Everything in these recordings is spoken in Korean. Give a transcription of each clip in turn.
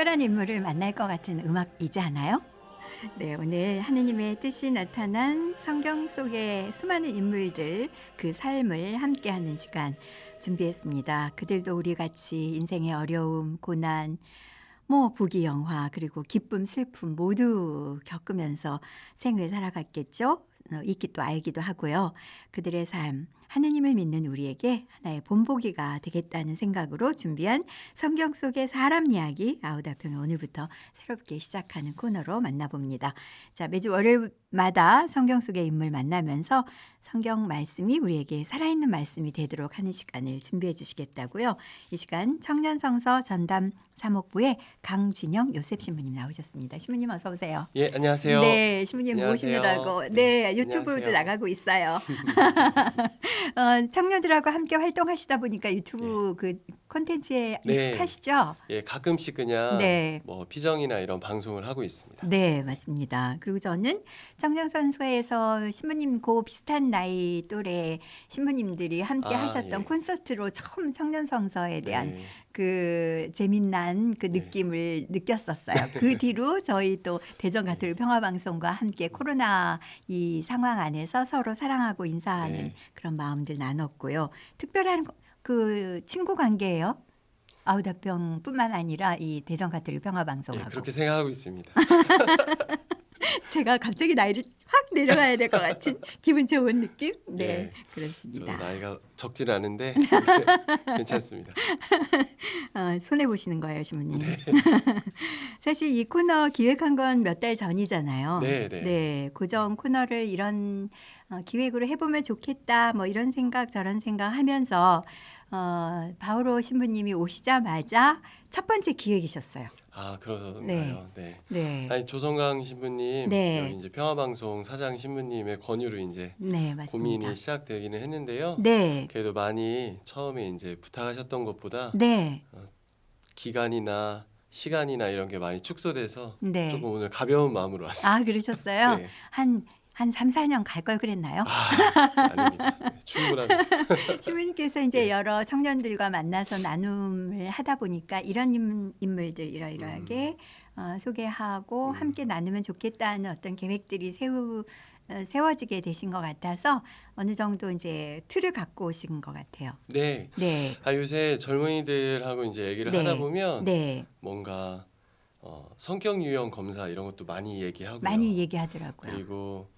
특별한 인물을 만날 것 같은 음악이지 않아요? 네, 오늘 하느님의 뜻이 나타난 성경 속의 수많은 인물들, 그 삶을 함께하는 시간 준비했습니다. 그들도 우리 같이 인생의 어려움, 고난, 부귀영화, 그리고 기쁨, 슬픔 모두 겪으면서 생을 살아갔겠죠. 읽기도 알기도 하고요. 그들의 삶, 하느님을 믿는 우리에게 하나의 본보기가 되겠다는 생각으로 준비한 성경 속의 사람 이야기 아우다평의 오늘부터 새롭게 시작하는 코너로 만나봅니다. 자, 매주 월요일마다 성경 속의 인물 만나면서 성경 말씀이 우리에게 살아있는 말씀이 되도록 하는 시간을 준비해 주시겠다고요. 이 시간 청년성서 전담 사목부의 강진영 요셉 신부님 나오셨습니다. 신부님 어서 오세요. 예, 안녕하세요. 네, 신부님 안녕하세요. 모시느라고 네, 유튜브도 안녕하세요. 나가고 있어요. 청년들하고 함께 활동하시다 보니까 유튜브 그 콘텐츠에 네. 익숙하시죠? 예, 가끔씩 그냥 네. 피정이나 이런 방송을 하고 있습니다. 네, 맞습니다. 그리고 저는 청정선소에서 신부님고 비슷한 나이 또래 신부님들이 함께 하셨던 예. 콘서트로 처음 청년성서에 대한 네. 그 재미난 그 네. 느낌을 느꼈었어요. 그 뒤로 저희 또 대전가톨릭 평화방송과 함께 코로나 이 상황 안에서 서로 사랑하고 인사하는 네. 그런 마음들 나눴고요. 특별한 그 친구 관계예요. 아우다평뿐만 아니라 이 대전가톨릭 예, 평화방송하고. 그렇게 생각하고 있습니다. 제가 갑자기 나이를 확 내려가야 될 것 같은 기분 좋은 느낌? 네, 예, 저 그렇습니다. 나이가 적진 않은데 괜찮습니다. 손해 보시는 거예요, 신부님. 네. 사실 이 코너 기획한 건 몇 달 전이잖아요. 네, 네. 고정 코너를 이런 기획으로 해보면 좋겠다, 뭐 이런 생각 저런 생각 하면서 바오로 신부님이 오시자마자 첫 번째 기획이셨어요. 아, 그러던가요? 네. 네, 아니, 조성강 신부님, 네. 여기 이제 평화방송 사장 신부님의 권유로 이제 네, 맞습니다. 고민이 시작되기는 했는데요. 네, 그래도 많이 처음에 이제 부탁하셨던 것보다 네, 기간이나 시간이나 이런 게 많이 축소돼서 네. 조금 오늘 가벼운 마음으로 왔습니다. 아, 그러셨어요? 네. 한 3, 4년 갈 걸 그랬나요? 아닙니다. 네, 충분합니다. 신부님께서 이제 네. 여러 청년들과 만나서 나눔을 하다 보니까 이런 인물들 이러이러하게 소개하고 함께 나누면 좋겠다는 어떤 계획들이 세워지게 되신 것 같아서 어느 정도 이제 틀을 갖고 오신 것 같아요. 네. 네, 요새 젊은이들하고 이제 얘기를 네. 하다 보면 네, 뭔가 성격 유형 검사 이런 것도 많이 얘기하고요. 많이 얘기하더라고요. 그리고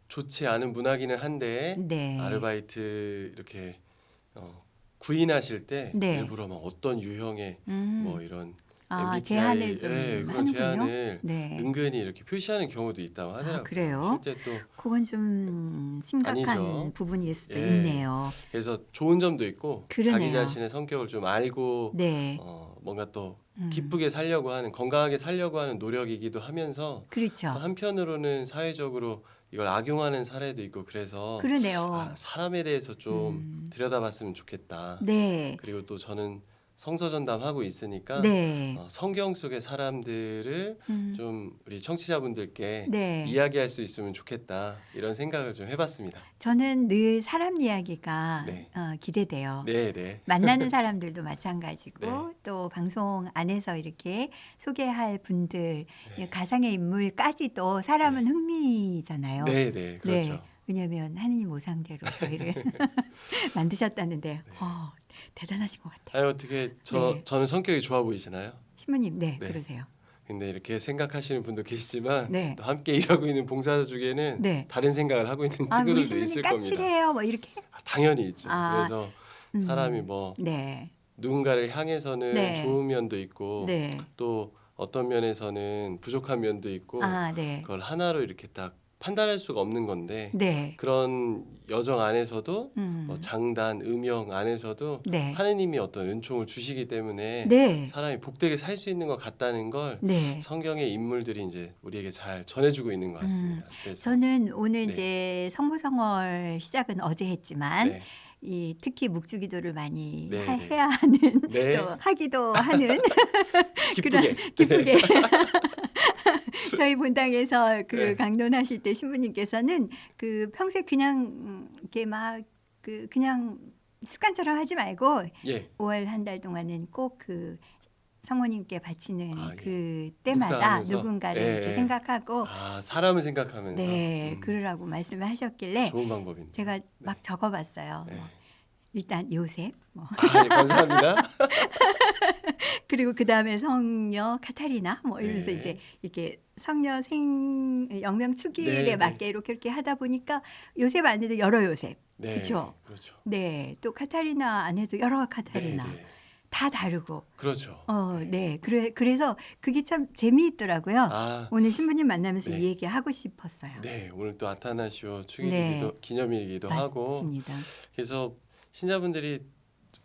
좋지 않은 문화기는 한데 네, 아르바이트 이렇게 구인하실 때 네. 일부러 막 어떤 유형의 이런 MBTI, 제한을 좀 그런 하는군요. 제한을 네. 은근히 이렇게 표시하는 경우도 있다고 하더라고요. 그래요? 실제 또 그건 좀 심각한 아니죠. 부분일 수도 예. 있네요. 그래서 좋은 점도 있고 그러네요. 자기 자신의 성격을 좀 알고 네, 뭔가 또 음. 기쁘게 살려고 하는 건강하게 살려고 하는 노력이기도 하면서 그렇죠. 또 한편으로는 사회적으로 이걸 악용하는 사례도 있고 그래서 그러네요. 사람에 대해서 좀 들여다봤으면 좋겠다. 네, 그리고 또 저는 성서 전담하고 있으니까 네, 성경 속의 사람들을 좀 우리 청취자분들께 네. 이야기할 수 있으면 좋겠다 이런 생각을 좀 해봤습니다. 저는 늘 사람 이야기가 네. 기대돼요. 네, 네, 만나는 사람들도 마찬가지고 네. 또 방송 안에서 이렇게 소개할 분들 네. 가상의 인물까지도 사람은 네. 흥미잖아요. 네, 네, 그렇죠. 네, 왜냐하면 하느님 모상대로 저희를 만드셨다는데 대단하신 것 같아요. 어떻게 네. 저는 성격이 좋아 보이시나요? 신부님, 네, 네. 그러세요. 근데 이렇게 생각하시는 분도 계시지만 네. 또 함께 일하고 있는 봉사자 중에는 네. 다른 생각을 하고 있는 우리 친구들도 신부님 있을 겁니다. 까칠해요. 뭐 이렇게. 당연히 있죠. 아, 그래서 사람이 네, 누군가를 향해서는 네. 좋은 면도 있고 네. 또 어떤 면에서는 부족한 면도 있고 네, 그걸 하나로 이렇게 딱 판단할 수가 없는 건데 네, 그런 여정 안에서도 장단, 음영 안에서도 네, 하느님이 어떤 은총을 주시기 때문에 네, 사람이 복되게 살 수 있는 것 같다는 걸 네. 성경의 인물들이 이제 우리에게 잘 전해주고 있는 것 같습니다. 그래서 저는 오늘 네. 이제 성모성월 시작은 어제 했지만 네, 특히 묵주기도를 많이 네, 네. 해야 하는 네. 또 하기도 하는 기쁘게 기쁘게 네. 저희 본당에서 네. 강론하실 때 신부님께서는 평소에 그냥 이렇게 막 그냥 습관처럼 하지 말고 예, 5월 한 달 동안은 꼭 성모님께 바치는 아, 예. 그 때마다 묵상하면서? 누군가를 예, 이렇게 예. 생각하고 아, 사람을 생각하면서. 네, 그러라고 말씀을 하셨길래 좋은 방법입니다. 제가 막 적어봤어요. 네. 뭐 일단 요셉, 뭐 아, 예, 감사합니다. 그리고 그 다음에 성녀 카타리나 뭐 이러면서 네. 이제 이렇게 성녀 영명 축일에 네, 맞게 이렇게 하다 보니까 요셉 안에도 여러 요셉, 네, 그렇죠? 그렇죠. 네, 또 카타리나 안에도 여러 네, 카타리나 네. 다 다르고. 그렇죠. 네. 그래서 그게 참 재미있더라고요. 아, 오늘 신부님 만나면서 네. 이 얘기 하고 싶었어요. 네, 오늘 또 아타나시오 네. 기념일이기도 하고, 맞습니다. 그래서 신자분들이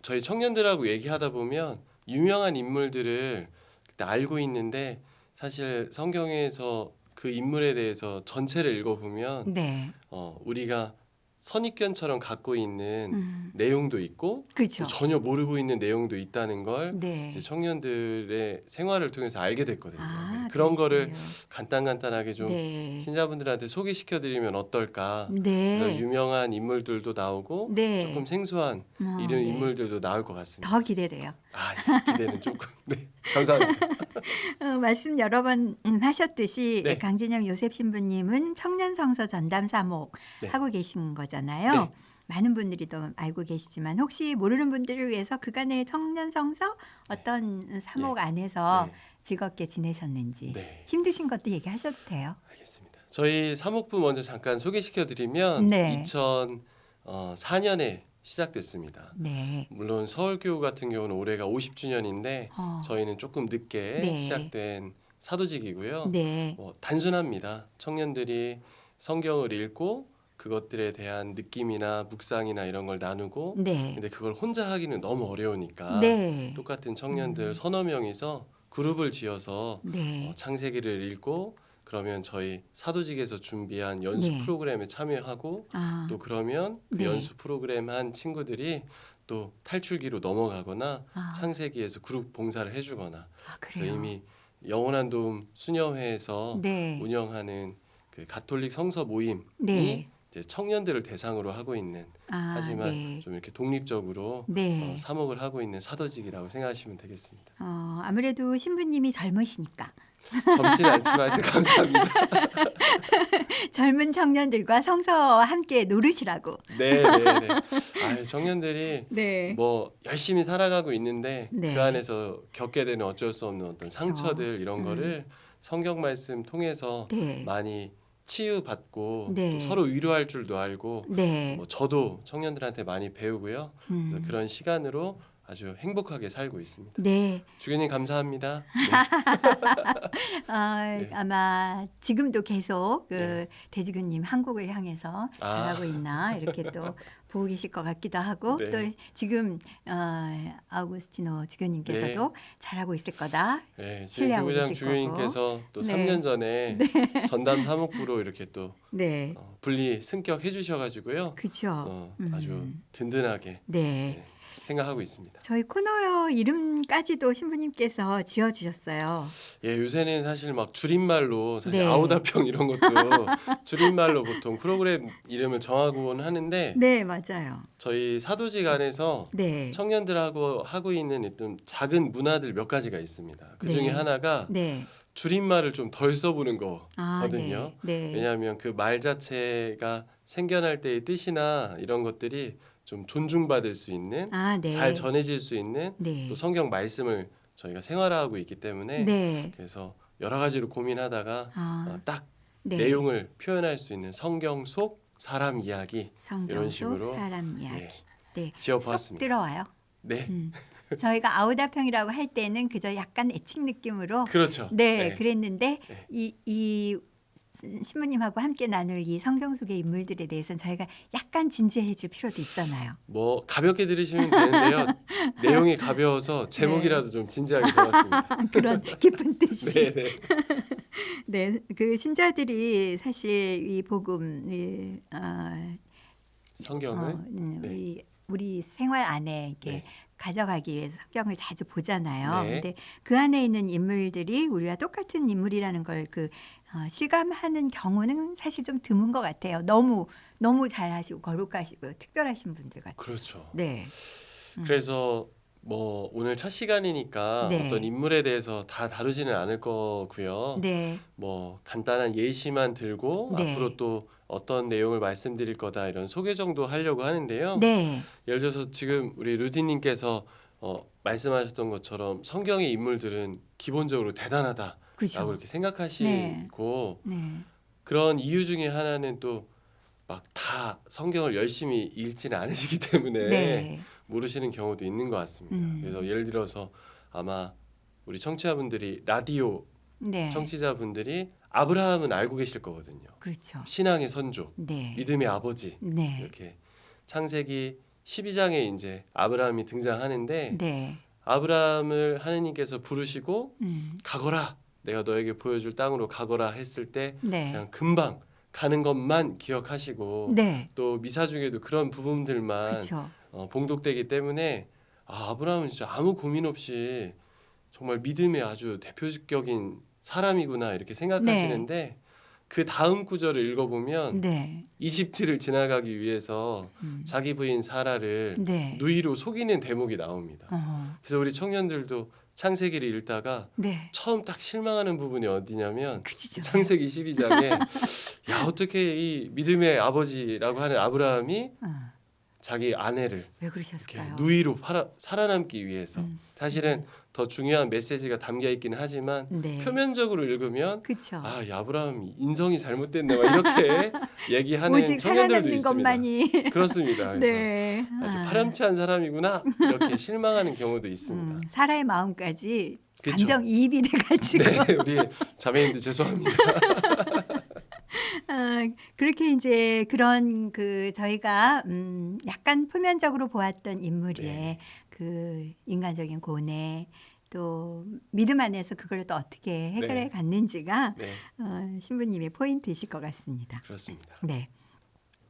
저희 청년들하고 얘기하다 보면 유명한 인물들을 그때 알고 있는데 사실 성경에서 그 인물에 대해서 전체를 읽어보면 네. 우리가 선입견처럼 갖고 있는 음, 내용도 있고 그렇죠. 또 전혀 모르고 있는 내용도 있다는 걸 네. 이제 청년들의 생활을 통해서 알게 됐거든요. 그래서 아, 그런 거를 그러시군요. 간단하게 좀 네. 신자분들한테 소개시켜드리면 어떨까. 그래서 네. 유명한 인물들도 나오고 네. 조금 생소한 이런 네. 인물들도 나올 것 같습니다. 더 기대돼요. 아, 예, 기대는 조금. 네, 감사합니다. 말씀 여러 번 하셨듯이 네. 강진영 요셉 신부님은 청년 성서 전담 사목 네. 하고 계신 거잖아요. 네. 많은 분들이 또 알고 계시지만 혹시 모르는 분들을 위해서 그간의 청년 성서 어떤 사목 안에서 네. 즐겁게 지내셨는지 네. 힘드신 것도 얘기하셔도 돼요. 알겠습니다. 저희 사목부 먼저 잠깐 소개시켜드리면 네. 2004년에 시작됐습니다. 네. 물론 서울교우 같은 경우는 올해가 50주년인데 저희는 조금 늦게 네. 시작된 사도직이고요. 네. 단순합니다. 청년들이 성경을 읽고 그것들에 대한 느낌이나 묵상이나 이런 걸 나누고 네. 근데 그걸 혼자 하기는 너무 어려우니까 네. 똑같은 청년들 서너 명이서 그룹을 지어서 네. 창세기를 읽고 그러면 저희 사도직에서 준비한 연수 네. 프로그램에 참여하고 아, 또 그러면 그 네. 연수 프로그램 한 친구들이 또 탈출기로 넘어가거나 아. 창세기에서 그룹 봉사를 해주거나 그래서 그래요. 이미 영원한 도움 수녀회에서 네. 운영하는 그 가톨릭 성서 모임이 네. 이제 청년들을 대상으로 하고 있는 하지만 네. 좀 이렇게 독립적으로 네. 사목을 하고 있는 사도직이라고 생각하시면 되겠습니다. 아무래도 신부님이 젊으시니까 젊지는 않지만 하여튼 감사합니다. 젊은 청년들과 성서와 함께 노르시라고. 네, 네, 네. 청년들이 네. 뭐 열심히 살아가고 있는데 네. 그 안에서 겪게 되는 어쩔 수 없는 어떤 그쵸. 상처들 이런 거를 성경 말씀 통해서 네. 많이 치유받고 네. 또 서로 위로할 줄도 알고 네. 뭐 저도 청년들한테 많이 배우고요. 그래서 그런 시간으로 아주 행복하게 살고 있습니다. 네. 주교님 감사합니다. 네. 아마 지금도 계속 그 네. 대주교님 한국을 향해서 잘하고 있나 이렇게 또 보고 계실 것 같기도 하고 네. 또 지금 아우구스티노 주교님께서도 잘하고 있을 거다. 네, 지금 신뢰하고 교구장 계실 주교님께서 또 네. 3년 전에 전담 사목부로 이렇게 또 네. 분리 승격해 주셔가지고요. 그렇죠. 아주 든든하게 네. 생각하고 있습니다. 저희 코너 이름까지도 신부님께서 지어주셨어요. 예, 요새는 사실 막 줄임말로 사실 네. 아우다평 이런 것도 줄임말로 보통 프로그램 이름을 정하곤 하는데 네, 맞아요. 저희 사도직 안에서 네. 청년들하고 하고 있는 어떤 작은 문화들 몇 가지가 있습니다. 그 중에 네. 하나가 네. 줄임말을 좀 덜 써보는 거거든요. 네. 왜냐하면 그 말 자체가 생겨날 때의 뜻이나 이런 것들이 좀 존중받을 수 있는 네. 잘 전해질 수 있는 네. 또 성경 말씀을 저희가 생활화하고 있기 때문에 네. 그래서 여러 가지로 고민하다가 딱 네. 내용을 표현할 수 있는 성경 속 사람 이야기 성경 이런 속 식으로 사람 이야기. 예, 네. 쏙 지어보았습니다. 들어와요. 네, 저희가 아우다평이라고 할 때는 그저 약간 애칭 느낌으로 그렇죠. 네, 네. 그랬는데 네. 이 신부님하고 함께 나눌 이 성경 속의 인물들에 대해서는 저희가 약간 진지해질 필요도 있잖아요. 뭐 가볍게 들으시면 되는데요. 내용이 가벼워서 제목이라도 좀 진지하게 적었습니다. 그런 깊은 뜻이. 네, 네. 네, 그 신자들이 사실 이 복음, 성경을 네. 우리 생활 안에 이렇게 네. 가져가기 위해서 성경을 자주 보잖아요. 네. 근데 그 안에 있는 인물들이 우리와 똑같은 인물이라는 걸 실감하는 경우는 사실 좀 드문 것 같아요. 너무 잘하시고 거룩하시고 특별하신 분들 같아요. 그렇죠. 네. 그래서 뭐 오늘 첫 시간이니까 네. 어떤 인물에 대해서 다 다루지는 않을 거고요. 네. 뭐 간단한 예시만 들고 네. 앞으로 또 어떤 내용을 말씀드릴 거다 이런 소개 정도 하려고 하는데요. 네. 예를 들어서 지금 우리 루디님께서 말씀하셨던 것처럼 성경의 인물들은 기본적으로 대단하다라고 그죠. 이렇게 생각하시고 네. 그런 이유 중에 하나는 또 막 다 성경을 열심히 읽지는 않으시기 때문에 네. 모르시는 경우도 있는 것 같습니다. 음. 그래서 예를 들어서 아마 우리 청취자분들이 라디오 네. 청취자분들이 아브라함은 알고 계실 거거든요. 그렇죠. 신앙의 선조, 네. 믿음의 아버지 네. 이렇게 창세기 12장에 이제 아브라함이 등장하는데 네. 아브라함을 하느님께서 부르시고 음. 가거라 내가 너에게 보여줄 땅으로 가거라 했을 때 네. 그냥 금방 가는 것만 기억하시고 네. 또 미사 중에도 그런 부분들만 그렇죠. 봉독되기 때문에 아브라함은 진짜 아무 고민 없이 정말 믿음의 아주 대표적인 사람이구나 이렇게 생각하시는데 그 다음 구절을 읽어보면 네. 이집트를 지나가기 위해서 음. 자기 부인 사라를 네. 누이로 속이는 대목이 나옵니다. 그래서 우리 청년들도 창세기를 읽다가 네. 처음 딱 실망하는 부분이 어디냐면 그치죠. 창세기 12장에 야 어떻게 이 믿음의 아버지라고 하는 아브라함이 자기 아내를 왜 이렇게 그러셨을까요? 누이로 살아남기 위해서 사실은 음. 더 중요한 메시지가 담겨 있기는 하지만 네. 표면적으로 읽으면 그렇죠. 아, 이 아브라함 인성이 잘못됐네 막 이렇게 얘기하는 오직 청년들도 살아남는 있습니다. 것만이. 그렇습니다. 그래서 네. 아주 파렴치한 사람이구나 이렇게 실망하는 경우도 있습니다. 사라의 마음까지 그쵸. 감정이입이 돼가지고 네, 우리 자매님들 죄송합니다. 그렇게 이제 그런 저희가 약간 표면적으로 보았던 인물의 네. 그 인간적인 고뇌 또 믿음 안에서 그걸 또 어떻게 해결해 네. 갔는지가 네, 신부님의 포인트이실 것 같습니다. 그렇습니다. 네,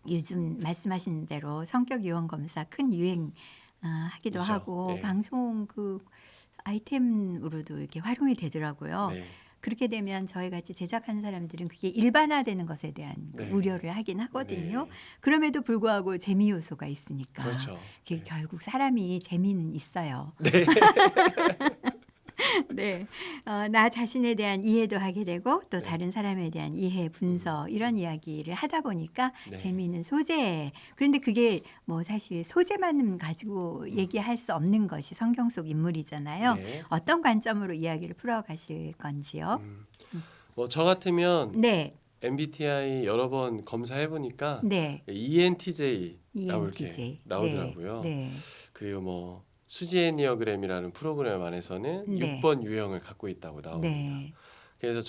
요즘 말씀하신 대로 성격 유형 검사 큰 유행 하기도 그죠. 하고 네. 방송 그 아이템으로도 이렇게 활용이 되더라고요. 네, 그렇게 되면 저희 같이 제작하는 사람들은 그게 일반화되는 것에 대한 그 네. 우려를 하긴 하거든요. 네. 그럼에도 불구하고 재미 요소가 있으니까 그렇죠. 그게 네. 결국 사람이 재미는 있어요. 네. 네, 나 자신에 대한 이해도 하게 되고 또 네. 다른 사람에 대한 이해, 분석 이런 이야기를 하다 보니까 네. 재미있는 소재. 그런데 그게 뭐 사실 소재만 가지고 얘기할 수 없는 것이 성경 속 인물이잖아요. 네. 어떤 관점으로 이야기를 풀어가실 건지요? 뭐 저 같으면 네, MBTI 여러 번 검사해 보니까 네. ENTJ라고 이렇게 ENTJ. 나오더라고요. 네, 그리고 뭐 수지 애니어그램이라는 프로그램 안에서는 네. 6번 유형을 갖고 있다고 네, 나옵니다. 네. 그래서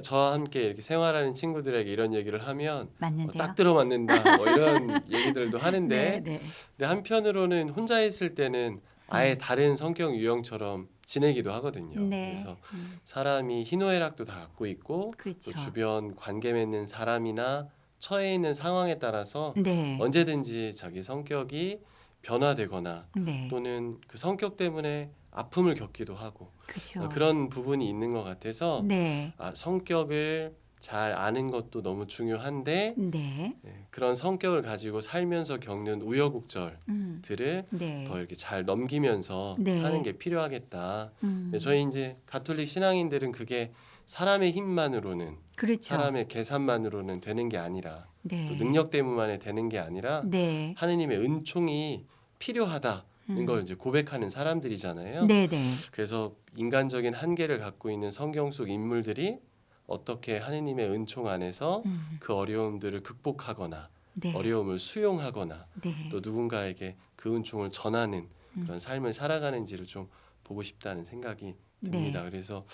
저와 함께 이렇게 생활하는 친구들에게 이런 얘기를 하면 맞는데요. 딱 들어맞는다 뭐 이런 얘기들도 네, 하는데 네. 근데 한편으로는 혼자 있을 때는 아예 다른 성격 유형처럼 지내기도 하거든요. 네. 그래서 사람이 희노애락도 다 갖고 있고 그렇죠. 또 주변 관계 맺는 사람이나 처해 있는 상황에 따라서 네, 언제든지 자기 성격이 변화되거나 네. 또는 그 성격 때문에 아픔을 겪기도 하고 그렇죠. 그런 부분이 있는 것 같아서 네, 성격을 잘 아는 것도 너무 중요한데 네. 그런 성격을 가지고 살면서 겪는 우여곡절들을 네. 더 이렇게 잘 넘기면서 네. 사는 게 필요하겠다. 음. 저희 이제 가톨릭 신앙인들은 그게 사람의 힘만으로는 그렇죠. 사람의 계산만으로는 되는 게 아니라 네. 또 능력 때문만에 되는 게 아니라 네. 하느님의 은총이 필요하다는 걸 이제 고백하는 사람들이잖아요. 네, 네. 그래서 인간적인 한계를 갖고 있는 성경 속 인물들이 어떻게 하느님의 은총 안에서 그 어려움들을 극복하거나 네. 어려움을 수용하거나 네. 또 누군가에게 그 은총을 전하는 그런 삶을 살아가는지를 좀 보고 싶다는 생각이 듭니다. 네. 그래서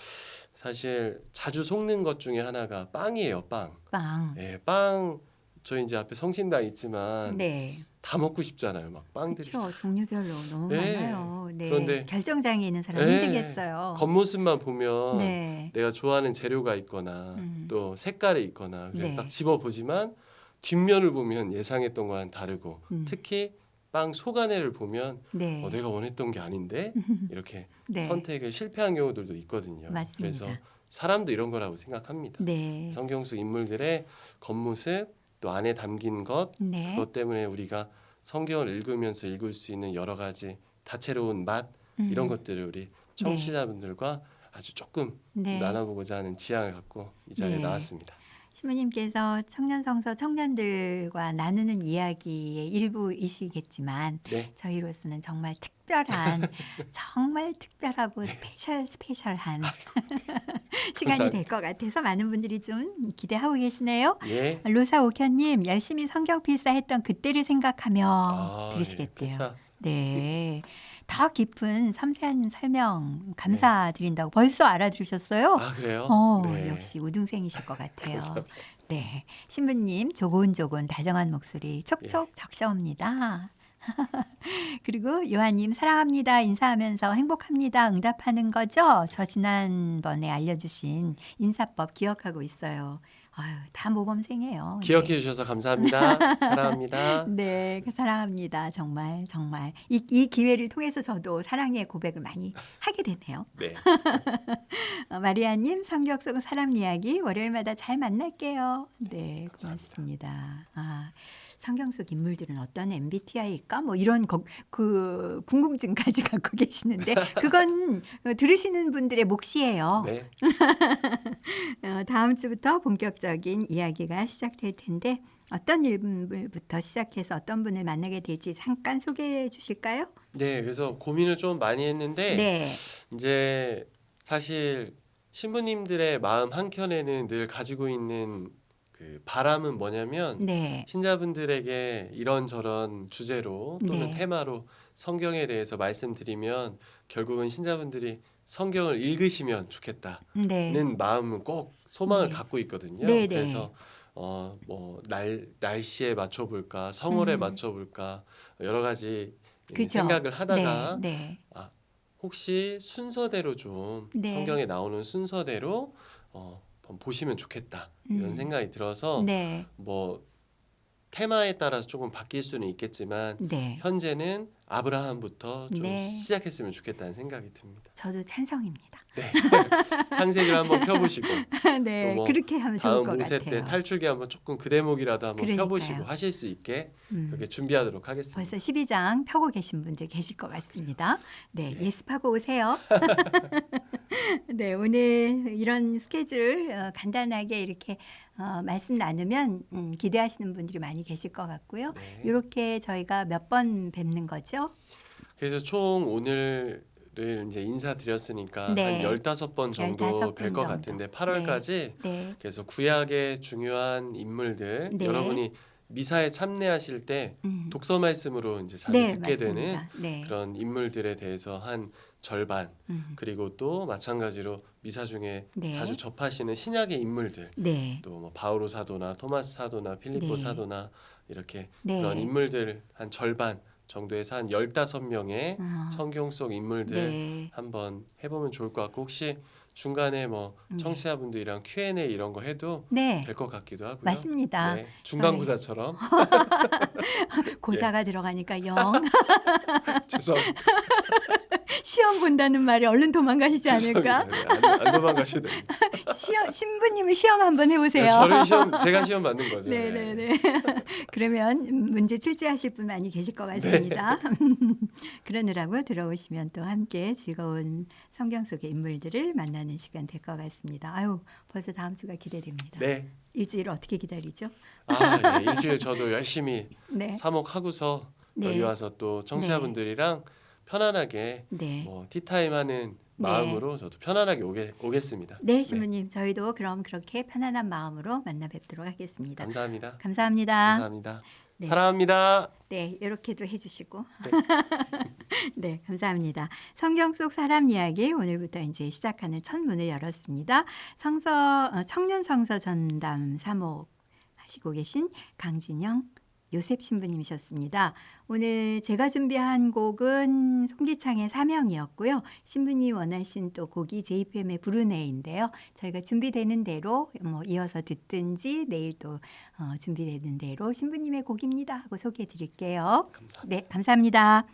사실 자주 속는 것 중에 하나가 빵이에요. 빵. 빵. 빵. 저희 이제 앞에 성심당 있지만 네. 다 먹고 싶잖아요. 막 빵들이 그렇죠. 종류별로 너무 네. 많아요. 네. 그런데 결정장애 있는 사람 네. 힘들겠어요. 겉모습만 보면 네. 내가 좋아하는 재료가 있거나 또 색깔이 있거나 그래서 네. 딱 집어 보지만 뒷면을 보면 예상했던 거와는 다르고 특히 빵 속안에를 보면 네. 내가 원했던 게 아닌데 이렇게 네. 선택을 실패한 경우들도 있거든요. 맞습니다. 그래서 사람도 이런 거라고 생각합니다. 네. 성경 속 인물들의 겉모습 또 안에 담긴 것 네. 그것 때문에 우리가 성경을 읽으면서 읽을 수 있는 여러 가지 다채로운 맛 이런 것들을 우리 청취자분들과 아주 조금 네. 나눠보고자 하는 지향을 갖고 이 자리에 네. 나왔습니다. 신부님께서 청년성서 청년들과 나누는 이야기의 일부이시겠지만 네, 저희로서는 정말 특별한 정말 특별하고 스페셜한 시간이 감사합니다. 될 것 같아서 많은 분들이 좀 기대하고 계시네요. 예. 로사 오현님 열심히 성경 필사했던 그때를 생각하며 예, 들으시겠대요. 필사. 네. 더 깊은 섬세한 설명 감사드린다고 벌써 알아들으셨어요? 아, 그래요? 네. 역시 우등생이실 것 같아요. 감사합니다. 네, 신부님 조곤조곤 다정한 목소리 촉촉 적셔옵니다. 그리고 요한님 사랑합니다 인사하면서 행복합니다 응답하는 거죠? 저 지난번에 알려주신 인사법 기억하고 있어요. 아유, 다 모범생이에요. 기억해 주셔서 감사합니다. 사랑합니다. 네, 사랑합니다. 정말 이 기회를 통해서 저도 사랑의 고백을 많이 하게 되네요. 네. 마리아님 성경 속 사람 이야기 월요일마다 잘 만날게요. 네, 감사합니다. 고맙습니다. 성경 속 인물들은 어떤 MBTI일까? 뭐 이런 그 궁금증까지 갖고 계시는데 그건 들으시는 분들의 몫이에요. 네. 다음 주부터 본격적인 이야기가 시작될 텐데 어떤 인물부터 시작해서 어떤 분을 만나게 될지 잠깐 소개해 주실까요? 네, 그래서 고민을 좀 많이 했는데 네, 이제 사실 신부님들의 마음 한켠에는 늘 가지고 있는 그 바람은 뭐냐면 네, 신자분들에게 이런저런 주제로 또는 네. 테마로 성경에 대해서 말씀드리면 결국은 신자분들이 성경을 읽으시면 좋겠다는 네, 마음은 꼭 소망을 네. 갖고 있거든요. 네, 네. 그래서 뭐 날씨에 맞춰볼까, 성월에 음. 맞춰볼까 여러 가지 그죠. 생각을 하다가 네, 혹시 순서대로 좀 네. 성경에 나오는 순서대로 한번 보시면 좋겠다 이런 생각이 들어서 네, 뭐 테마에 따라서 조금 바뀔 수는 있겠지만 네. 현재는 아브라함부터 좀 네. 시작했으면 좋겠다는 생각이 듭니다. 저도 찬성입니다. 네. 창세기를 한번 펴보시고 네, 또 뭐 그렇게 하면 좋을 다음 것 모세 같아요. 때 탈출기 한번 조금 그 대목이라도 한번 그러니까요. 펴보시고 하실 수 있게 음. 그렇게 준비하도록 하겠습니다. 벌써 12장 펴고 계신 분들 계실 것 같습니다. 네, 네. 예습하고 오세요. 네, 오늘 이런 스케줄 간단하게 이렇게 말씀 나누면 기대하시는 분들이 많이 계실 것 같고요. 네. 이렇게 저희가 몇 번 뵙는 거죠? 그래서 총 오늘을 이제 인사드렸으니까 네. 한 15번 정도 15번 뵐 것 정도. 같은데 8월까지 네, 그래서 구약의 중요한 인물들 네. 여러분이 미사에 참여하실 때 독서 말씀으로 이제 자주 네, 듣게 되는 맞습니다. 네. 그런 인물들에 대해서 한 절반 그리고 또 마찬가지로 미사 중에 네. 자주 접하시는 신약의 인물들 네, 또 뭐 바오로 사도나 토마스 사도나 필립보 네. 사도나 이렇게 네. 그런 인물들 한 절반 정도에서 한 15명의 아, 성경 속 인물들 네. 한번 해보면 좋을 것 같고 혹시 중간에 뭐 청취자분들이랑 Q&A 이런 거 해도 네, 될 것 같기도 하고요. 맞습니다. 네, 중간고사처럼 고사가 들어가니까 영 죄송합니다. 시험 본다는 말이 얼른 도망가시지 않을까? 죄송합니다. 네, 안 도망가셔도 됩니다. 신부님을 시험 한번 해보세요. 저를 제가 시험 받는 거죠. 네. 네네네. 그러면 문제 출제하실 분 많이 계실 것 같습니다. 그러느라고 들어오시면 또 함께 즐거운 성경 속의 인물들을 만나는 시간 될 것 같습니다. 아유, 벌써 다음 주가 기대됩니다. 네. 일주일 어떻게 기다리죠? 아, 예, 일주일 저도 열심히 네. 사목하고서 네. 여기 와서 또 청취자분들이랑 편안하게 네. 뭐 티타임 하는 마음으로 저도 편안하게 오겠습니다. 네, 신부님. 저희도 그럼 그렇게 편안한 마음으로 만나 뵙도록 하겠습니다. 감사합니다. 감사합니다. 감사합니다. 네. 사랑합니다. 네, 이렇게도 해주시고. 네. 네, 감사합니다. 성경 속 사람 이야기 오늘부터 이제 시작하는 첫 문을 열었습니다. 청년 성서 전담 사목 하시고 계신 강진영 요셉 신부님이셨습니다. 오늘 제가 준비한 곡은 송기창의 사명이었고요. 신부님이 원하신 또 곡이 JPM의 브루네인데요. 저희가 준비되는 대로 뭐 이어서 듣든지 내일 또 준비되는 대로 신부님의 곡입니다 하고 소개해 드릴게요. 감사합니다. 네, 감사합니다.